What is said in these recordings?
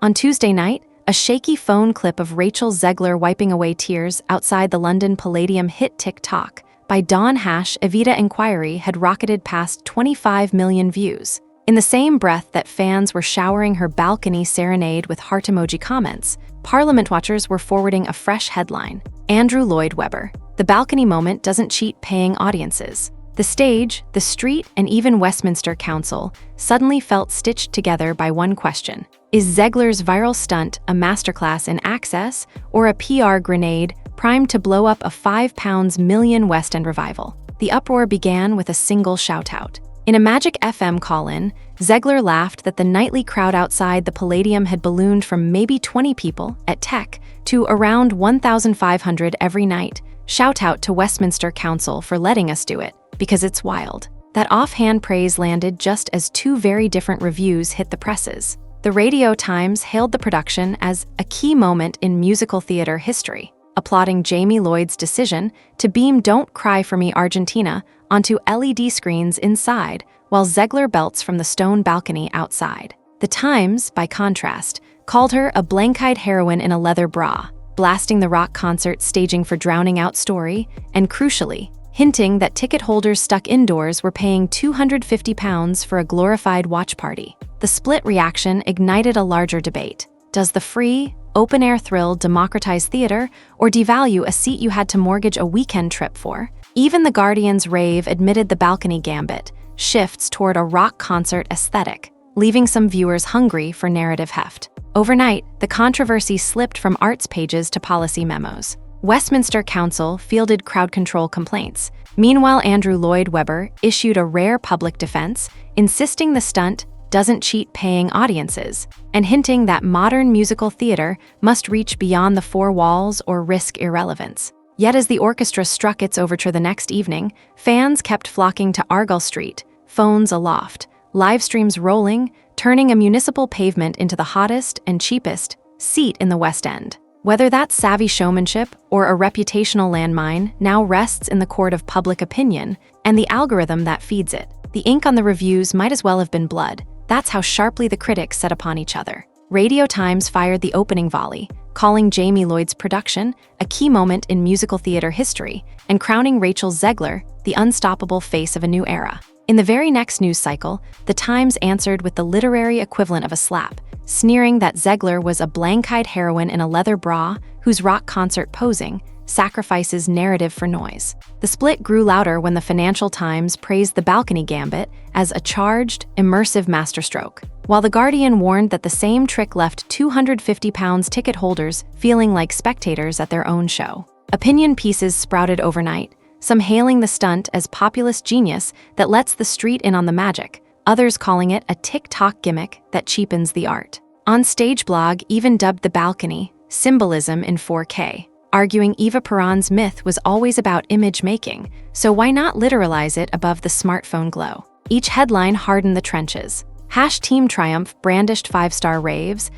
On Tuesday night, a shaky phone clip of Rachel Zegler wiping away tears outside the London Palladium hit TikTok by Dawn Evita inquiry had rocketed past 25 million views. In the same breath that fans were showering her balcony serenade with heart emoji comments, Parliament watchers were forwarding a fresh headline. Andrew Lloyd Webber. The balcony moment doesn't cheat paying audiences. The stage, the street, and even Westminster Council suddenly felt stitched together by one question. Is Zegler's viral stunt a masterclass in access or a PR grenade primed to blow up a £5 million West End revival? The uproar began with a single shout-out. In a Magic FM call-in, Zegler laughed that the nightly crowd outside the Palladium had ballooned from maybe 20 people at Tech to around 1,500 every night. Shout out to Westminster Council for letting us do it, because it's wild. That offhand praise landed just as two very different reviews hit the presses. The Radio Times hailed the production as a key moment in musical theater history, applauding Jamie Lloyd's decision to beam Don't Cry for Me Argentina onto LED screens inside, while Zegler belts from the stone balcony outside. The Times, by contrast, called her a blank-eyed heroine in a leather bra, blasting the rock concert staging for drowning out story, and crucially, hinting that ticket holders stuck indoors were paying £250 for a glorified watch party. The split reaction ignited a larger debate. Does the free, open-air thrill democratize theater or devalue a seat you had to mortgage a weekend trip for? Even The Guardian's rave admitted the balcony gambit shifts toward a rock concert aesthetic, leaving some viewers hungry for narrative heft. Overnight, the controversy slipped from arts pages to policy memos. Westminster Council fielded crowd control complaints. Meanwhile, Andrew Lloyd Webber issued a rare public defense, insisting the stunt doesn't cheat paying audiences, and hinting that modern musical theater must reach beyond the four walls or risk irrelevance. Yet as the orchestra struck its overture the next evening, fans kept flocking to Argyle Street, phones aloft, live streams rolling, turning a municipal pavement into the hottest and cheapest seat in the West End. Whether that's savvy showmanship or a reputational landmine now rests in the court of public opinion and the algorithm that feeds it. The ink on the reviews might as well have been blood. That's how sharply the critics set upon each other. Radio Times fired the opening volley, calling Jamie Lloyd's production a key moment in musical theater history and crowning Rachel Zegler the unstoppable face of a new era. In the very next news cycle, the Times answered with the literary equivalent of a slap, sneering that Zegler was a blank-eyed heroine in a leather bra whose rock concert posing sacrifices narrative for noise. The split grew louder when the Financial Times praised the balcony gambit as a charged, immersive masterstroke, while The Guardian warned that the same trick left £250 ticket holders feeling like spectators at their own show. Opinion pieces sprouted overnight, some hailing the stunt as populist genius that lets the street in on the magic, others calling it a TikTok gimmick that cheapens the art. On Stage Blog even dubbed the balcony symbolism in 4K, arguing Eva Peron's myth was always about image making, so why not literalize it above the smartphone glow? Each headline hardened the trenches. #Team Triumph brandished 5-star raves,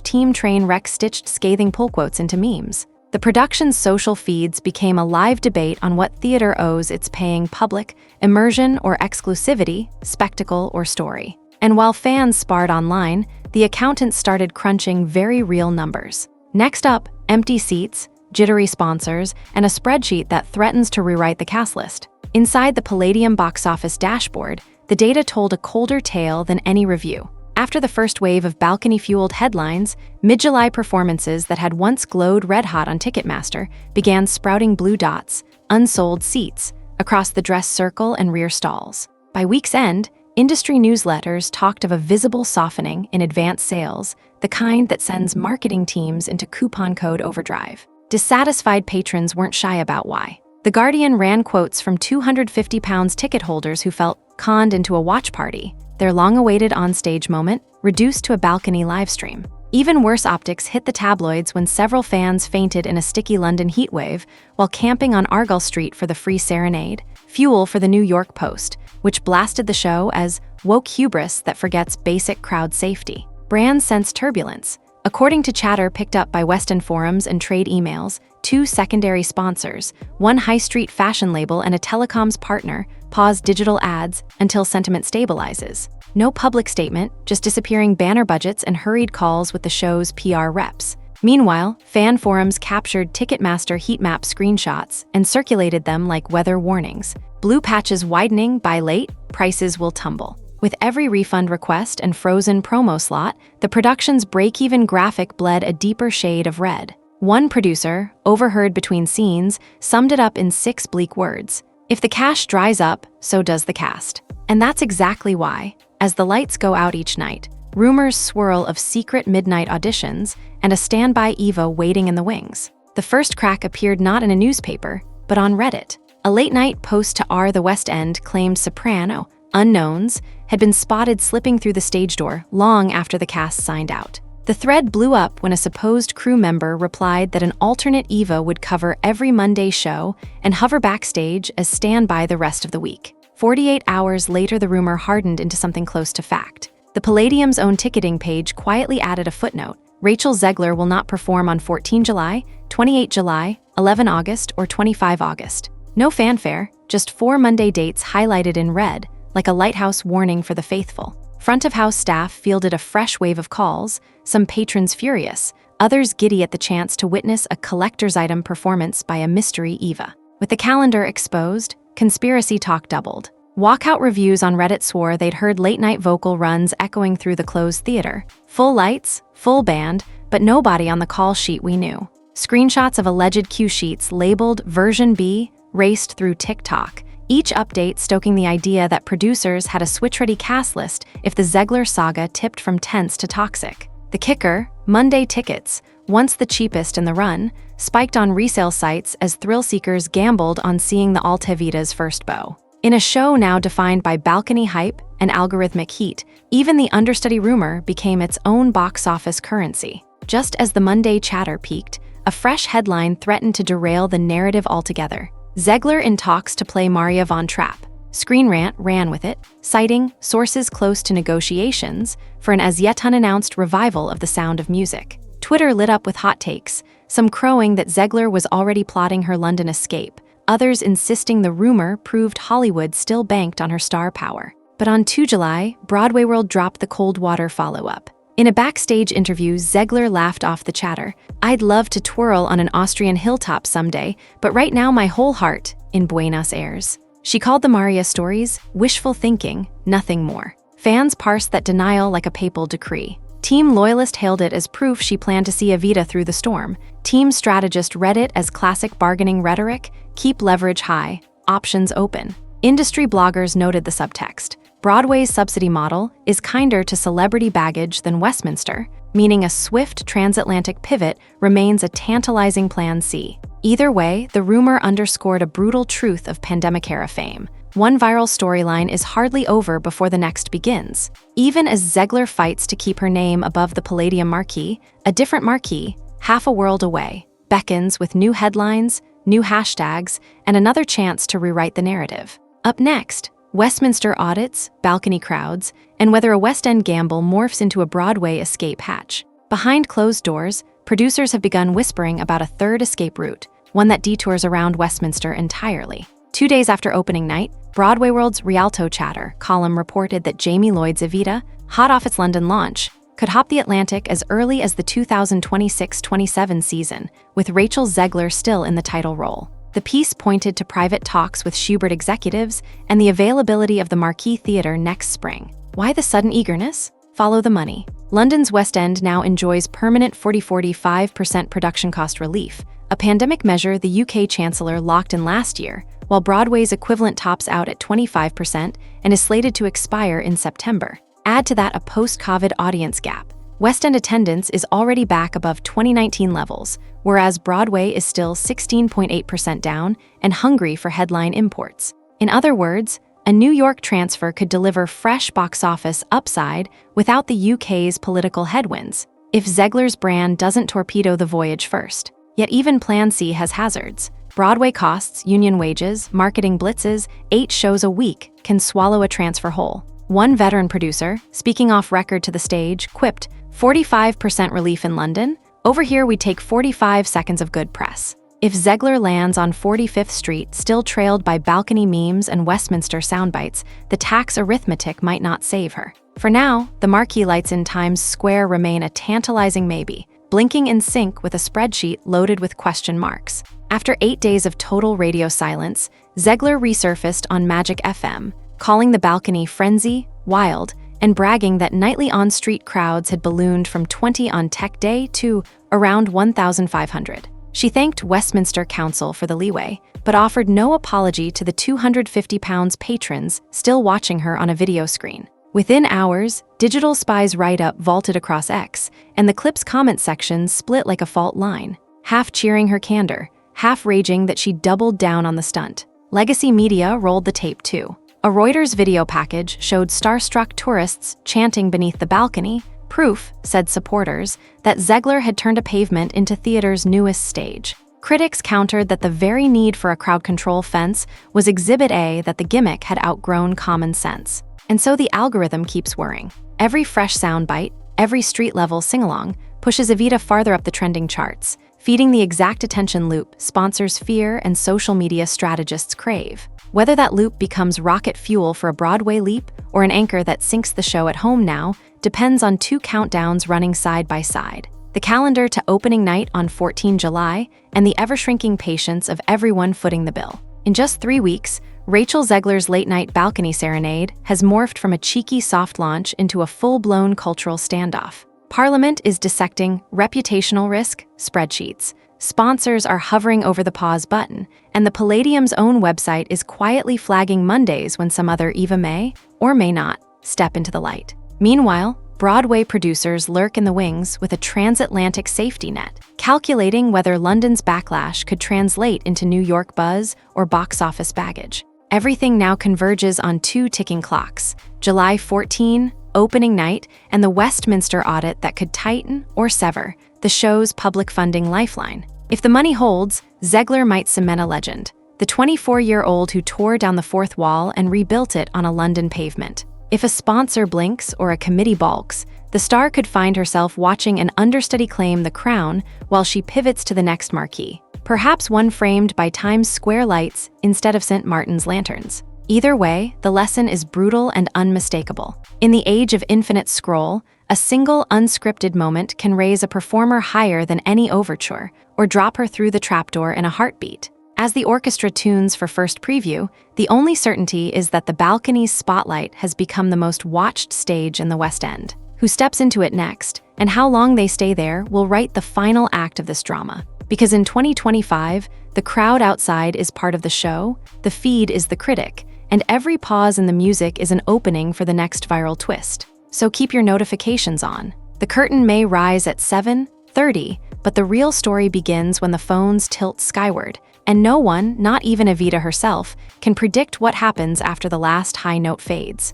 #Team Trainwreck stitched scathing pull quotes into memes. The production's social feeds became a live debate on what theater owes its paying public, immersion or exclusivity, spectacle or story. And while fans sparred online, the accountants started crunching very real numbers. Next up, empty seats, jittery sponsors, and a spreadsheet that threatens to rewrite the cast list. Inside the Palladium box office dashboard, the data told a colder tale than any review. After the first wave of balcony-fueled headlines, mid-July performances that had once glowed red-hot on Ticketmaster began sprouting blue dots, unsold seats, across the dress circle and rear stalls. By week's end, industry newsletters talked of a visible softening in advance sales, the kind that sends marketing teams into coupon code overdrive. Dissatisfied patrons weren't shy about why. The Guardian ran quotes from £250 ticket holders who felt conned into a watch party, their long-awaited on-stage moment reduced to a balcony livestream. Even worse optics hit the tabloids when several fans fainted in a sticky London heatwave while camping on Argyle Street for the free Serenade, fuel for the New York Post, which blasted the show as woke hubris that forgets basic crowd safety. Brands sensed turbulence. According to chatter picked up by West End forums and trade emails, 2 secondary sponsors, one high street fashion label and a telecoms partner, paused digital ads until sentiment stabilizes. No public statement, just disappearing banner budgets and hurried calls with the show's PR reps. Meanwhile, fan forums captured Ticketmaster heat map screenshots and circulated them like weather warnings. Blue patches widening, buy late, prices will tumble. With every refund request and frozen promo slot, the production's break-even graphic bled a deeper shade of red. One producer, overheard between scenes, summed it up in 6 bleak words. If the cash dries up, so does the cast. And that's exactly why, as the lights go out each night, rumors swirl of secret midnight auditions and a standby Eva waiting in the wings. The first crack appeared not in a newspaper, but on Reddit. A late-night post to the West End claimed soprano, unknowns, had been spotted slipping through the stage door long after the cast signed out. The thread blew up when a supposed crew member replied that an alternate Eva would cover every Monday show and hover backstage as standby the rest of the week. 48 hours later, the rumor hardened into something close to fact. The Palladium's own ticketing page quietly added a footnote. Rachel Zegler will not perform on 14 July, 28 July, 11 August, or 25 August. No fanfare, just 4 Monday dates highlighted in red, like a lighthouse warning for the faithful. Front-of-house staff fielded a fresh wave of calls, some patrons furious, others giddy at the chance to witness a collector's item performance by a mystery Eva. With the calendar exposed, conspiracy talk doubled. Walkout reviews on Reddit swore they'd heard late-night vocal runs echoing through the closed theater. Full lights, full band, but nobody on the call sheet we knew. Screenshots of alleged cue sheets labeled Version B raced through TikTok, each update stoking the idea that producers had a switch-ready cast list if the Zegler saga tipped from tense to toxic. The kicker, Monday tickets, once the cheapest in the run, spiked on resale sites as thrill-seekers gambled on seeing the Evita's first beau. In a show now defined by balcony hype and algorithmic heat, even the understudy rumor became its own box office currency. Just as the Monday chatter peaked, a fresh headline threatened to derail the narrative altogether. Zegler in talks to play Maria von Trapp. Screen Rant ran with it, citing sources close to negotiations for an as-yet unannounced revival of The Sound of Music. Twitter lit up with hot takes, some crowing that Zegler was already plotting her London escape, others insisting the rumor proved Hollywood still banked on her star power. But on 2 July, Broadway World dropped the cold water follow-up. In a backstage interview, Zegler laughed off the chatter. "I'd love to twirl on an Austrian hilltop someday, but right now my whole heart in Buenos Aires." She called the Maria stories wishful thinking, nothing more. Fans parsed that denial like a papal decree. Team Loyalist hailed it as proof she planned to see Evita through the storm. Team Strategist read it as classic bargaining rhetoric, keep leverage high, options open. Industry bloggers noted the subtext. Broadway's subsidy model is kinder to celebrity baggage than Westminster, meaning a swift transatlantic pivot remains a tantalizing plan C. Either way, the rumor underscored a brutal truth of pandemic-era fame. One viral storyline is hardly over before the next begins. Even as Zegler fights to keep her name above the Palladium marquee, a different marquee, half a world away, beckons with new headlines, new hashtags, and another chance to rewrite the narrative. Up next, Westminster audits, balcony crowds, and whether a West End gamble morphs into a Broadway escape hatch. Behind closed doors, producers have begun whispering about a third escape route, one that detours around Westminster entirely. 2 days after opening night, Broadway World's Rialto Chatter column reported that Jamie Lloyd's Evita, hot off its London launch, could hop the Atlantic as early as the 2026-27 season, with Rachel Zegler still in the title role. The piece pointed to private talks with Schubert executives and the availability of the Marquee Theatre next spring. Why the sudden eagerness? Follow the money. London's West End now enjoys permanent 40-45% production cost relief, a pandemic measure the UK Chancellor locked in last year, while Broadway's equivalent tops out at 25% and is slated to expire in September. Add to that a post-COVID audience gap. West End attendance is already back above 2019 levels, whereas Broadway is still 16.8% down and hungry for headline imports. In other words, a New York transfer could deliver fresh box office upside without the UK's political headwinds, if Zegler's brand doesn't torpedo the voyage first. Yet even Plan C has hazards. Broadway costs, union wages, marketing blitzes, 8 shows a week can swallow a transfer whole. One veteran producer, speaking off record to the stage, quipped, 45% relief in London? Over here we take 45 seconds of good press. If Zegler lands on 45th Street, still trailed by balcony memes and Westminster soundbites, the tax arithmetic might not save her. For now, the marquee lights in Times Square remain a tantalizing maybe, blinking in sync with a spreadsheet loaded with question marks. After 8 days of total radio silence, Zegler resurfaced on Magic FM, calling the balcony frenzy, wild, and bragging that nightly on-street crowds had ballooned from 20 on Tech Day to around 1,500. She thanked Westminster Council for the leeway, but offered no apology to the £250 patrons still watching her on a video screen. Within hours, Digital Spy's write-up vaulted across X, and the clip's comment section split like a fault line, half cheering her candor, half raging that she doubled down on the stunt. Legacy media rolled the tape too. A Reuters video package showed starstruck tourists chanting beneath the balcony, proof, said supporters, that Zegler had turned a pavement into theater's newest stage. Critics countered that the very need for a crowd control fence was Exhibit A, that the gimmick had outgrown common sense. And so the algorithm keeps whirring. Every fresh soundbite, every street-level sing-along, pushes Evita farther up the trending charts, feeding the exact attention loop sponsors fear and social media strategists crave. Whether that loop becomes rocket fuel for a Broadway leap or an anchor that sinks the show at home now depends on 2 countdowns running side by side. The calendar to opening night on 14 July and the ever-shrinking patience of everyone footing the bill. In just 3 weeks, Rachel Zegler's late-night balcony serenade has morphed from a cheeky soft launch into a full-blown cultural standoff. Parliament is dissecting reputational risk spreadsheets. Sponsors are hovering over the pause button, and the Palladium's own website is quietly flagging Mondays when some other Eva may, or may not, step into the light. Meanwhile, Broadway producers lurk in the wings with a transatlantic safety net, calculating whether London's backlash could translate into New York buzz or box office baggage. Everything now converges on 2 ticking clocks: July 14, opening night, and the Westminster audit that could tighten or sever the show's public funding lifeline. If the money holds, Zegler might cement a legend, the 24-year-old who tore down the fourth wall and rebuilt it on a London pavement. If a sponsor blinks or a committee balks, the star could find herself watching an understudy claim the crown while she pivots to the next marquee, perhaps one framed by Times Square lights instead of St. Martin's lanterns. Either way, the lesson is brutal and unmistakable. In the age of infinite scroll, a single unscripted moment can raise a performer higher than any overture or drop her through the trapdoor in a heartbeat. As the orchestra tunes for first preview, the only certainty is that the balcony's spotlight has become the most watched stage in the West End. Who steps into it next, and how long they stay there, will write the final act of this drama. Because in 2025, the crowd outside is part of the show, the feed is the critic, and every pause in the music is an opening for the next viral twist. So keep your notifications on. The curtain may rise at 7:30, but the real story begins when the phones tilt skyward, and no one, not even Evita herself, can predict what happens after the last high note fades.